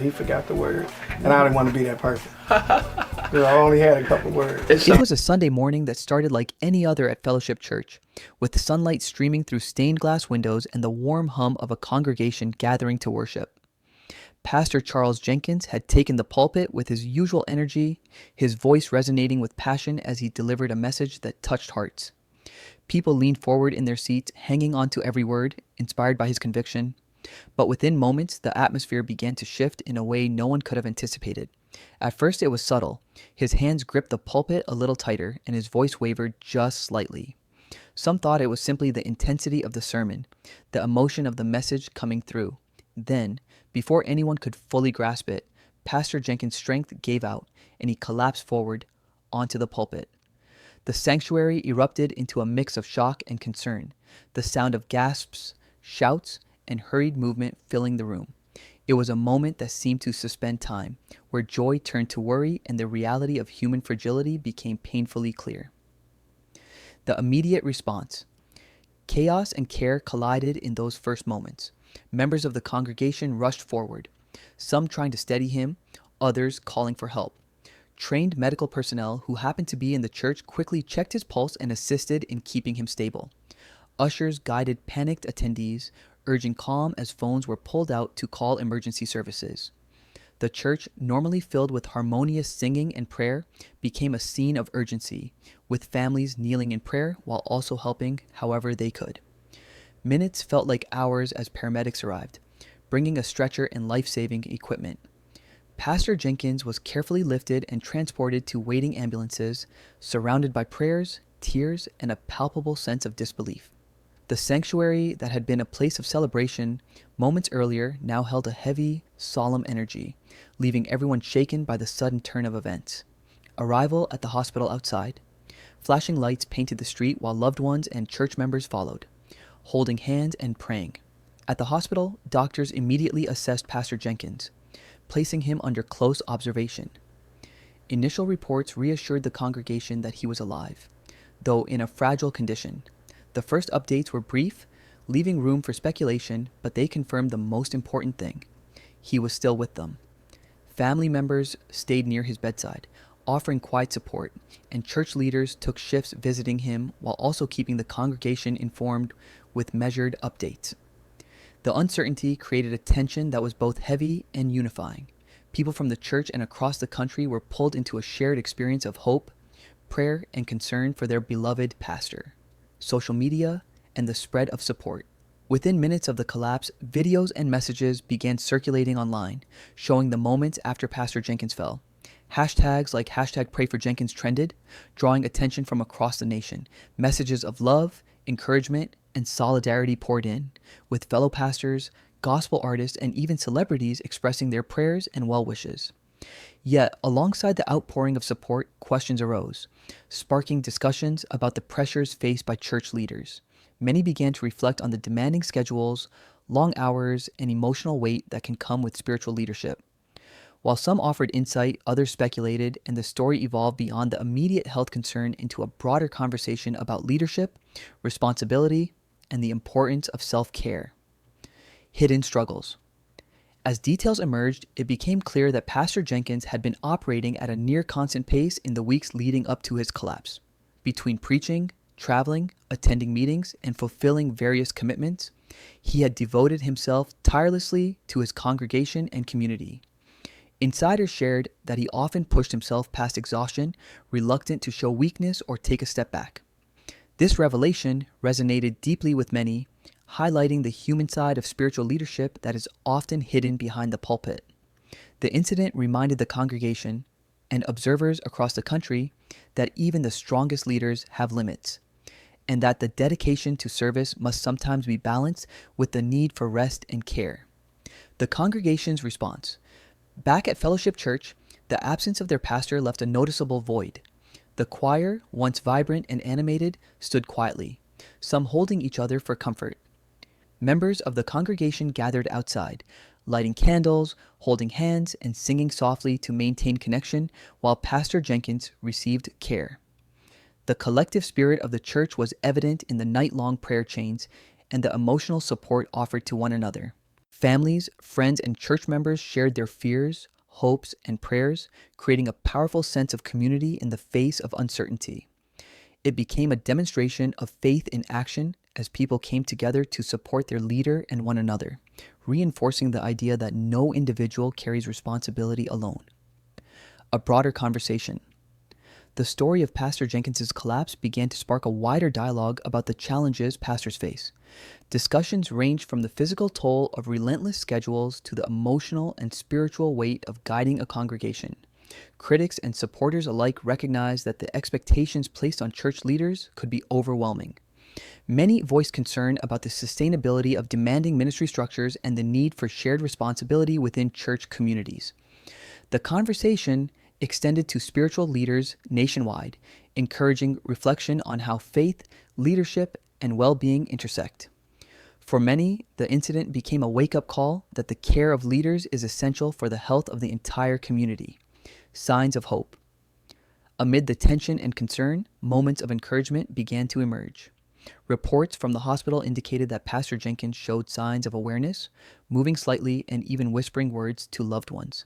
He forgot the word, and I didn't want to be that person. I only had a couple words. It was a Sunday morning that started like any other at Fellowship Church, with the sunlight streaming through stained glass windows and the warm hum of a congregation gathering to worship. Pastor Charles Jenkins had taken the pulpit with his usual energy, his voice resonating with passion as he delivered a message that touched hearts. People leaned forward in their seats, hanging on to every word, inspired by his conviction. But within moments, the atmosphere began to shift in a way no one could have anticipated. At first, it was subtle. His hands gripped the pulpit a little tighter, and his voice wavered just slightly. Some thought it was simply the intensity of the sermon, the emotion of the message coming through. Then, before anyone could fully grasp it, Pastor Jenkins' strength gave out, and he collapsed forward onto the pulpit. The sanctuary erupted into a mix of shock and concern, the sound of gasps, shouts, and hurried movement filling the room. It was a moment that seemed to suspend time, where joy turned to worry and the reality of human fragility became painfully clear. The immediate response. Chaos and care collided in those first moments. Members of the congregation rushed forward, some trying to steady him, others calling for help. Trained medical personnel who happened to be in the church quickly checked his pulse and assisted in keeping him stable. Ushers guided panicked attendees, urging calm as phones were pulled out to call emergency services. The church, normally filled with harmonious singing and prayer, became a scene of urgency, with families kneeling in prayer while also helping however they could. Minutes felt like hours as paramedics arrived, bringing a stretcher and life-saving equipment. Pastor Jenkins was carefully lifted and transported to waiting ambulances, surrounded by prayers, tears, and a palpable sense of disbelief. The sanctuary that had been a place of celebration moments earlier now held a heavy, solemn energy, leaving everyone shaken by the sudden turn of events. Arrival at the hospital outside. Flashing lights painted the street while loved ones and church members followed, holding hands and praying. At the hospital, doctors immediately assessed Pastor Jenkins, placing him under close observation. Initial reports reassured the congregation that he was alive, though in a fragile condition. The first updates were brief, leaving room for speculation, but they confirmed the most important thing. He was still with them. Family members stayed near his bedside, offering quiet support, and church leaders took shifts visiting him while also keeping the congregation informed with measured updates. The uncertainty created a tension that was both heavy and unifying. People from the church and across the country were pulled into a shared experience of hope, prayer, and concern for their beloved pastor. Social media, and the spread of support. Within minutes of the collapse, videos and messages began circulating online, showing the moments after Pastor Jenkins fell. Hashtags like #PrayForJenkins trended, drawing attention from across the nation. Messages of love, encouragement, and solidarity poured in, with fellow pastors, gospel artists, and even celebrities expressing their prayers and well wishes. Yet, alongside the outpouring of support, questions arose, sparking discussions about the pressures faced by church leaders. Many began to reflect on the demanding schedules, long hours, and emotional weight that can come with spiritual leadership. While some offered insight, others speculated, and the story evolved beyond the immediate health concern into a broader conversation about leadership, responsibility, and the importance of self-care. Hidden struggles. As details emerged, it became clear that Pastor Jenkins had been operating at a near constant pace in the weeks leading up to his collapse. Between preaching, traveling, attending meetings, and fulfilling various commitments, he had devoted himself tirelessly to his congregation and community. Insiders shared that he often pushed himself past exhaustion, reluctant to show weakness or take a step back. This revelation resonated deeply with many, highlighting the human side of spiritual leadership that is often hidden behind the pulpit. The incident reminded the congregation and observers across the country that even the strongest leaders have limits, and that the dedication to service must sometimes be balanced with the need for rest and care. The congregation's response. Back at Fellowship Church, the absence of their pastor left a noticeable void. The choir, once vibrant and animated, stood quietly, some holding each other for comfort. Members of the congregation gathered outside, lighting candles, holding hands, and singing softly to maintain connection while Pastor Jenkins received care. The collective spirit of the church was evident in the night-long prayer chains and the emotional support offered to one another. Families, friends, and church members shared their fears, hopes, and prayers, creating a powerful sense of community in the face of uncertainty. It became a demonstration of faith in action as people came together to support their leader and one another, reinforcing the idea that no individual carries responsibility alone. A broader conversation. The story of Pastor Jenkins's collapse began to spark a wider dialogue about the challenges pastors face. Discussions ranged from the physical toll of relentless schedules to the emotional and spiritual weight of guiding a congregation. Critics and supporters alike recognized that the expectations placed on church leaders could be overwhelming. Many voiced concern about the sustainability of demanding ministry structures and the need for shared responsibility within church communities. The conversation extended to spiritual leaders nationwide, encouraging reflection on how faith, leadership, and well-being intersect. For many, the incident became a wake-up call that the care of leaders is essential for the health of the entire community. Signs of hope. Amid the tension and concern, moments of encouragement began to emerge. Reports from the hospital indicated that Pastor Jenkins showed signs of awareness, moving slightly and even whispering words to loved ones.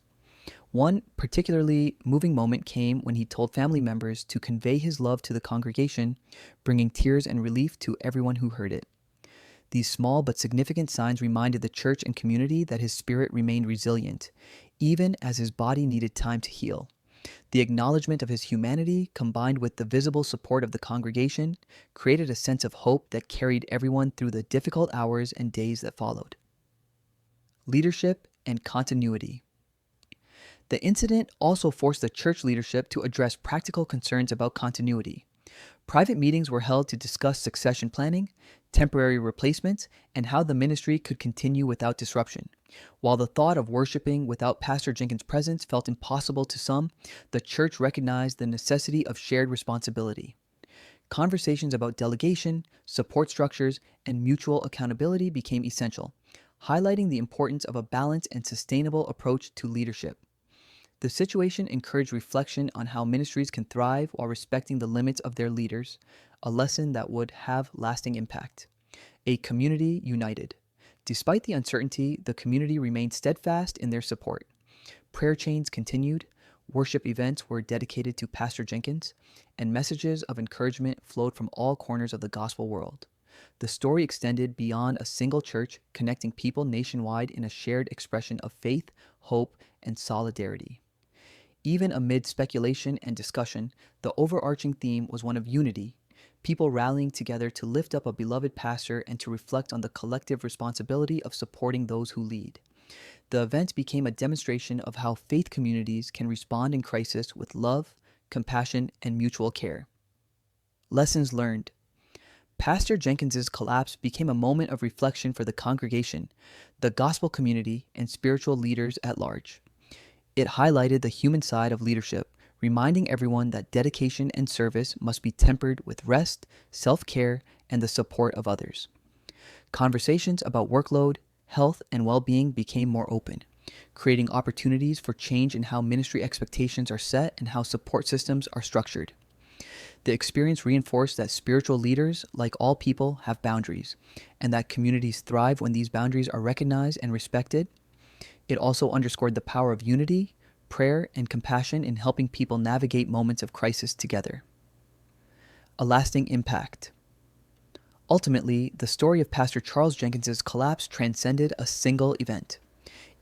One particularly moving moment came when he told family members to convey his love to the congregation, bringing tears and relief to everyone who heard it. These small but significant signs reminded the church and community that his spirit remained resilient, even as his body needed time to heal. The acknowledgement of his humanity, combined with the visible support of the congregation, created a sense of hope that carried everyone through the difficult hours and days that followed. Leadership and continuity. The incident also forced the church leadership to address practical concerns about continuity. Private meetings were held to discuss succession planning, temporary replacements, and how the ministry could continue without disruption. While the thought of worshiping without Pastor Jenkins' presence felt impossible to some, the church recognized the necessity of shared responsibility. Conversations about delegation, support structures, and mutual accountability became essential, highlighting the importance of a balanced and sustainable approach to leadership. The situation encouraged reflection on how ministries can thrive while respecting the limits of their leaders, a lesson that would have lasting impact. A community united. Despite the uncertainty, the community remained steadfast in their support. Prayer chains continued, worship events were dedicated to Pastor Jenkins, and messages of encouragement flowed from all corners of the gospel world. The story extended beyond a single church, connecting people nationwide in a shared expression of faith, hope, and solidarity. Even amid speculation and discussion, the overarching theme was one of unity, people rallying together to lift up a beloved pastor and to reflect on the collective responsibility of supporting those who lead. The event became a demonstration of how faith communities can respond in crisis with love, compassion, and mutual care. Lessons learned. Pastor Jenkins's collapse became a moment of reflection for the congregation, the gospel community, and spiritual leaders at large. It highlighted the human side of leadership, reminding everyone that dedication and service must be tempered with rest, self-care, and the support of others. Conversations about workload, health, and well-being became more open, creating opportunities for change in how ministry expectations are set and how support systems are structured. The experience reinforced that spiritual leaders, like all people, have boundaries, and that communities thrive when these boundaries are recognized and respected. It also underscored the power of unity, prayer, and compassion in helping people navigate moments of crisis together. A lasting impact. Ultimately, the story of Pastor Charles Jenkins's collapse transcended a single event.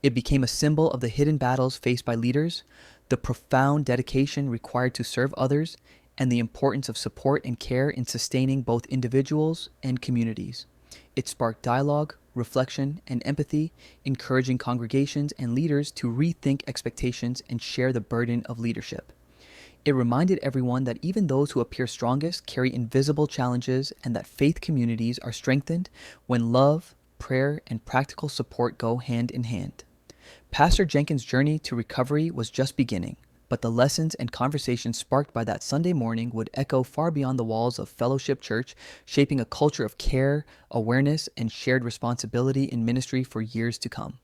It became a symbol of the hidden battles faced by leaders, the profound dedication required to serve others, and the importance of support and care in sustaining both individuals and communities. It sparked dialogue, reflection, and empathy, encouraging congregations and leaders to rethink expectations and share the burden of leadership. It reminded everyone that even those who appear strongest carry invisible challenges and that faith communities are strengthened when love, prayer, and practical support go hand in hand. Pastor Jenkins' journey to recovery was just beginning, but the lessons and conversations sparked by that Sunday morning would echo far beyond the walls of Fellowship Church, shaping a culture of care, awareness, and shared responsibility in ministry for years to come.